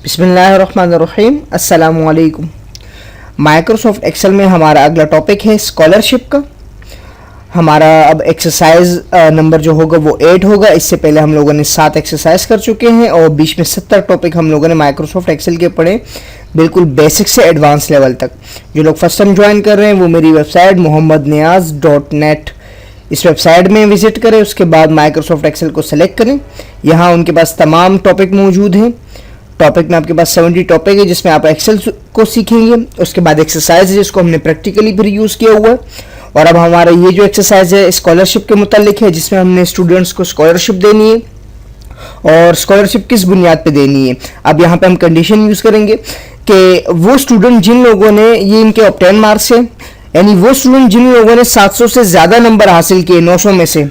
बिस्मिल्लाहिर्रहमानिर्रहीम, अस्सलामुअलैकुम। Microsoft Excel में हमारा अगला टॉपिक है स्कॉलरशिप का। हमारा अब एक्सरसाइज नंबर जो होगा वो 8 होगा। इससे पहले हम लोगों ने 7 एक्सरसाइज कर चुके हैं और बीच में 70 टॉपिक हम लोगों ने माइक्रोसॉफ्ट एक्सेल के पढ़े, बिल्कुल बेसिक से एडवांस लेवल तक। जो लोग फर्स्ट टाइम ज्वाइन कर रहे हैं वो मेरी वेबसाइट mohammadniaz.net, इस वेबसाइट में विजिट करें। उसके बाद माइक्रोसॉफ्ट एक्सेल को सेलेक्ट करें। यहाँ उनके पास तमाम टॉपिक मौजूद हैं। टॉपिक में आपके पास 70 टॉपिक है जिसमें आप एक्सेल को सीखेंगे। उसके बाद एक्सरसाइज है जिसको हमने प्रैक्टिकली फिर यूज़ किया हुआ है। और अब हमारा ये जो एक्सरसाइज है स्कॉलरशिप के मुतालिक है, जिसमें हमने स्टूडेंट्स को स्कॉलरशिप देनी है और स्कॉलरशिप किस बुनियाद पे देनी है। अब यहाँ पे हम कंडीशन यूज़ करेंगे कि वो स्टूडेंट जिन लोगों ने, ये इनके ऑब्टेन मार्क्स है, यानी वो स्टूडेंट जिन लोगों ने 700 से ज़्यादा नंबर हासिल किए 900 में से,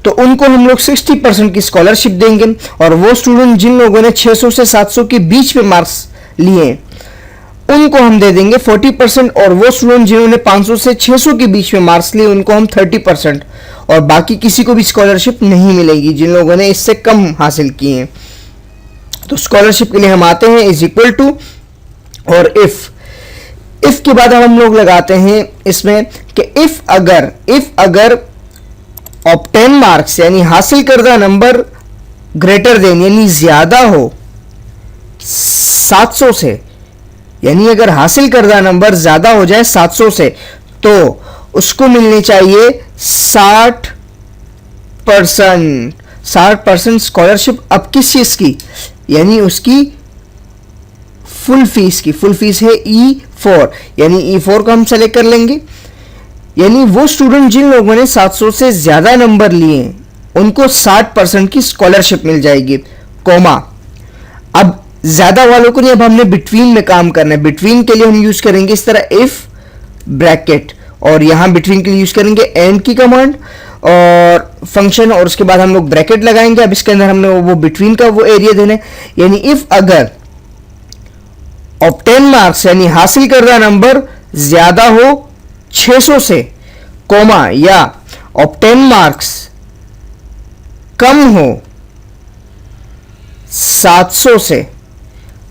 तो उनको हम लोग 60% की स्कॉलरशिप देंगे। और वो स्टूडेंट जिन लोगों ने 600 से 700 के बीच में मार्क्स लिए उनको हम दे देंगे 40%। और वो स्टूडेंट जिन्होंने 500 से 600 के बीच में मार्क्स लिए उनको हम 30%। और बाकी किसी को भी स्कॉलरशिप नहीं मिलेगी जिन लोगों ने इससे कम हासिल किए हैं। तो स्कॉलरशिप के लिए हम आते हैं इज इक्वल टू और इफ के बाद हम लोग लगाते हैं इसमें कि इफ अगर ऑब्टेन मार्क्स यानी हासिल करदा नंबर ग्रेटर देन यानी ज्यादा हो 700 से, यानी अगर हासिल करदा नंबर ज्यादा हो जाए 700 से तो उसको मिलनी चाहिए 60% स्कॉलरशिप। अब किस चीज की, यानी उसकी फुल फीस की। फुल फीस है E4, यानी E4 को हम सेलेक्ट कर लेंगे। यानी वो स्टूडेंट जिन लोगों ने 700 से ज्यादा नंबर लिए उनको 60% की स्कॉलरशिप मिल जाएगी, कोमा। अब ज्यादा वालों को नहीं, अब हमने बिटवीन में काम करना है। बिटवीन के लिए हम यूज करेंगे इस तरह इफ ब्रैकेट, और यहां बिटवीन के लिए यूज करेंगे एंड की कमांड और फंक्शन, और उसके बाद हम लोग ब्रैकेट लगाएंगे। अब इसके अंदर हमने वो बिटवीन का वो एरिया देना है। यानी इफ अगर ऑब्टेन मार्क्स यानी हासिल करदा नंबर ज्यादा हो 600 से, कोमा, या ऑब्टेन मार्क्स कम हो 700 से,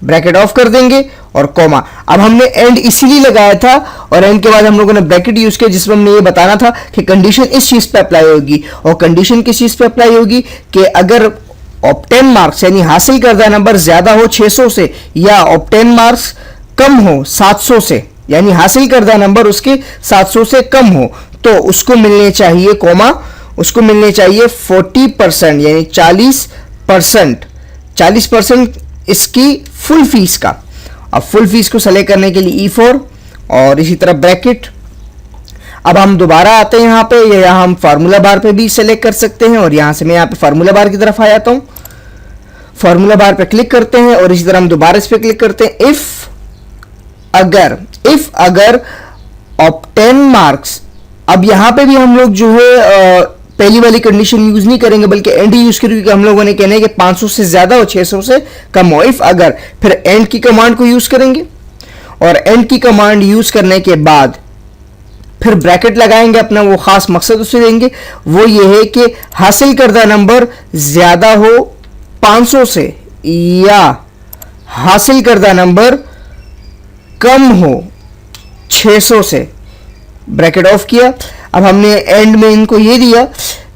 ब्रैकेट ऑफ कर देंगे और कोमा। अब हमने एंड इसीलिए लगाया था और एंड के बाद हम लोगों ने ब्रैकेट यूज किया जिसमें हमने ये बताना था कि कंडीशन इस चीज पे अप्लाई होगी। और कंडीशन किस चीज पे अप्लाई होगी कि अगर ऑब्टेन मार्क्स यानी हासिल करदा नंबर ज्यादा हो 600 से या ऑब्टेन मार्क्स कम हो 700 से, यानी हासिल करदा नंबर उसके 700 से कम हो, तो उसको मिलने चाहिए कोमा, उसको मिलने चाहिए 40% यानी 40% इसकी फुल फीस का। अब फुल फीस को सेलेक्ट करने के लिए E4 और इसी तरह ब्रैकेट। अब हम दोबारा आते हैं यहाँ पे, यहाँ हम फार्मूला बार पे भी सेलेक्ट कर सकते हैं और यहाँ से मैं यहाँ पे फार्मूला बार की तरफ आ जाता हूँ। फार्मूला बार पे क्लिक करते हैं और इसी तरह हम दोबारा इस पे क्लिक करते हैं। इफ अगर ऑब्टेन मार्क्स, अब यहां पे भी हम लोग जो है पहली वाली कंडीशन यूज नहीं करेंगे बल्कि एंड यूज करेंगे, क्योंकि हम लोगों ने कहना है कि 500 से ज्यादा हो 600 से कम हो। इफ अगर, फिर एंड की कमांड को यूज करेंगे और एंड की कमांड यूज करने के बाद फिर ब्रैकेट लगाएंगे। अपना वो खास मकसद उसे देंगे, वो ये है कि हासिल करदा नंबर ज्यादा हो 500 से या हासिल करदा नंबर कम हो 600 से, ब्रैकेट ऑफ किया। अब हमने एंड में इनको ये दिया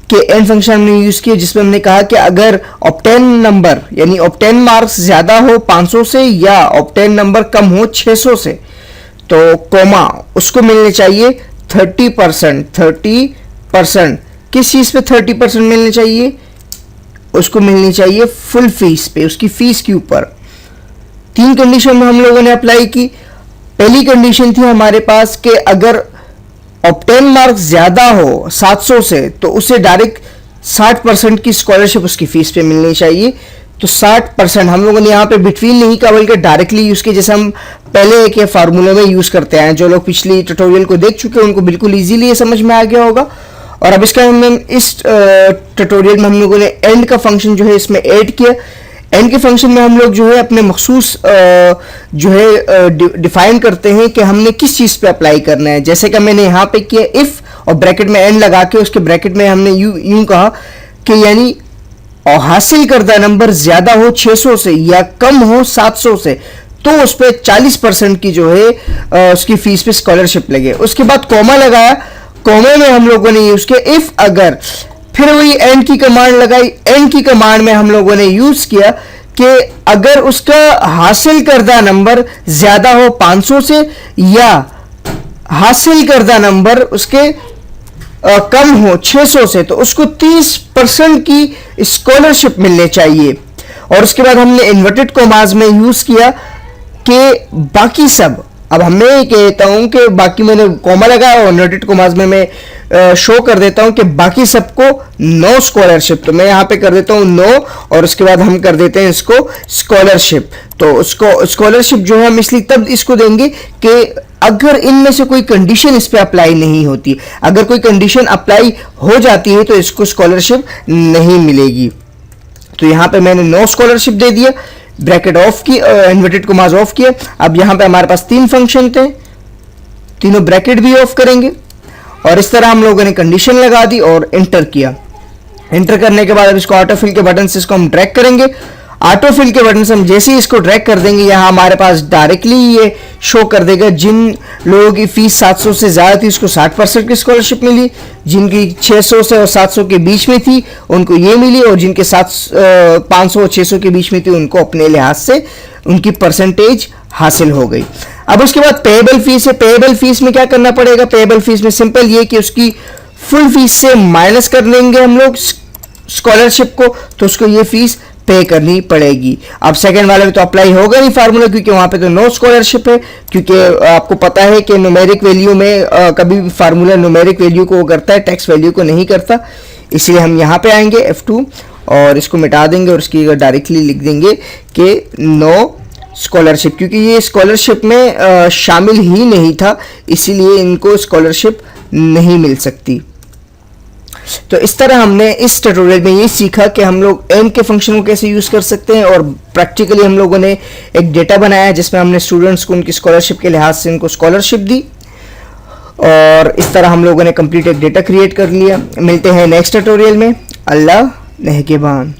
कि एंड फंक्शन हमने यूज किया जिसमें हमने कहा कि अगर ऑब्टेन नंबर यानी ऑब्टेन मार्क्स ज्यादा हो 500 से या ऑब्टेन नंबर कम हो 600 से, तो कोमा, उसको मिलने चाहिए 30%। किस चीज पे 30% मिलने चाहिए, उसको मिलनी चाहिए फुल फीस पे, उसकी फीस के ऊपर। 3 कंडीशन में हम लोगों ने अप्लाई की। पहली कंडीशन थी हमारे पास कि अगर ऑब्टेन मार्क्स ज्यादा हो 700 से तो उसे डायरेक्ट 60% की स्कॉलरशिप उसकी फीस पे मिलनी चाहिए। तो 60% हम लोगों ने यहाँ पे बिटवीन नहीं कहा बल्कि डायरेक्टली यूज़ किया, जैसे हम पहले एक फार्मूले में यूज़ करते हैं। जो लोग पिछली ट्यूटोरियल को देख चुके हैं उनको बिल्कुल इजीली ये समझ में आ गया होगा। और अब इसका हम इस ट्यूटोरियल में हम लोगों ने एंड का फंक्शन जो है इसमें ऐड किया। एंड के फंक्शन में हम लोग जो है अपने मखसूस जो है डिफाइन करते हैं कि हमने किस चीज़ पे अप्लाई करना है। जैसे कि मैंने यहाँ पे किया इफ़ और ब्रैकेट में एंड लगा के उसके ब्रैकेट में हमने यूं कहा कि यानी और हासिल करदा नंबर ज्यादा हो 600 से या कम हो 700 से तो उस पर 40% की जो है उसकी फीस पे स्कॉलरशिप लगे। उसके बाद कॉमा लगाया, कॉमा में हम लोगों ने यूज किया इफ अगर, फिर वही एंड की कमांड लगाई। एंड की कमांड में हम लोगों ने यूज किया कि अगर उसका हासिल करदा नंबर ज्यादा हो 500 से या हासिल करदा नंबर उसके कम हो 600 से तो उसको 30% की स्कॉलरशिप मिलने चाहिए। और उसके बाद हमने इन्वर्टेड कॉमास में यूज किया कि बाकी सब, अब मैं कहता हूं कि बाकी मैंने कॉमा लगाया और इन्वर्टेड कॉमास में मैं शो कर देता हूं कि बाकी सबको नो स्कॉलरशिप। तो मैं यहां पे कर देता हूं नो और उसके बाद हम कर देते हैं इसको स्कॉलरशिप। तो उसको स्कॉलरशिप जो है हम इसलिए तब इसको देंगे कि अगर इनमें से कोई कंडीशन इस पे अप्लाई नहीं होती, अगर कोई कंडीशन अप्लाई हो जाती है तो इसको स्कॉलरशिप नहीं मिलेगी। तो यहां पे मैंने नो स्कॉलरशिप दे दिया, ब्रैकेट ऑफ की, इन्वर्टेड कॉमास ऑफ किया। अब यहां पे हमारे पास 3 फंक्शन थे, तीनों ब्रैकेट भी ऑफ करेंगे और इस तरह हम लोगों ने कंडीशन लगा दी और एंटर किया। एंटर करने के बाद अब इसको ऑटोफिल के बटन से इसको हम ड्रैग करेंगे। ऑटोफिल के बटन से हम जैसे ही इसको ड्रैग कर देंगे यहाँ हमारे पास डायरेक्टली ये शो कर देगा जिन लोगों की फीस 700 से ज़्यादा थी उसको 60% की स्कॉलरशिप मिली, जिनकी 600 से और 700 के बीच में थी उनको ये मिली, और जिनके 500 और 600 के बीच में थी उनको अपने लिहाज से उनकी परसेंटेज हासिल हो गई। अब उसके बाद पेएबल फीस है। पेएबल फीस में क्या करना पड़ेगा? पेएबल फीस में सिंपल ये कि उसकी फुल फीस से माइनस कर लेंगे हम लोग स्कॉलरशिप को, तो उसको ये फीस पे करनी पड़ेगी। अब सेकंड वाले में तो अप्लाई होगा नहीं फार्मूला, क्योंकि वहां पे तो नो स्कॉलरशिप है, क्योंकि आपको पता है कि न्यूमेरिक वैल्यू में कभी भी फार्मूला न्यूमेरिक वैल्यू को करता है, टेक्स्ट वैल्यू को नहीं करता। इसलिए हम यहाँ पे आएंगे F2 और इसको मिटा देंगे और इसकी डायरेक्टली लिख देंगे कि नो स्कॉलरशिप, क्योंकि ये स्कॉलरशिप में शामिल ही नहीं था, इसीलिए इनको स्कॉलरशिप नहीं मिल सकती। तो इस तरह हमने इस ट्यूटोरियल में ये सीखा कि हम लोग एंड के फंक्शन को कैसे यूज़ कर सकते हैं, और प्रैक्टिकली हम लोगों ने एक डेटा बनाया जिसमें हमने स्टूडेंट्स को उनकी स्कॉलरशिप के लिहाज से उनको स्कॉलरशिप दी, और इस तरह हम लोगों ने कंप्लीट एक डेटा क्रिएट कर लिया। मिलते हैं नेक्स्ट ट्यूटोरियल में। अल्लाह नेहगेबान।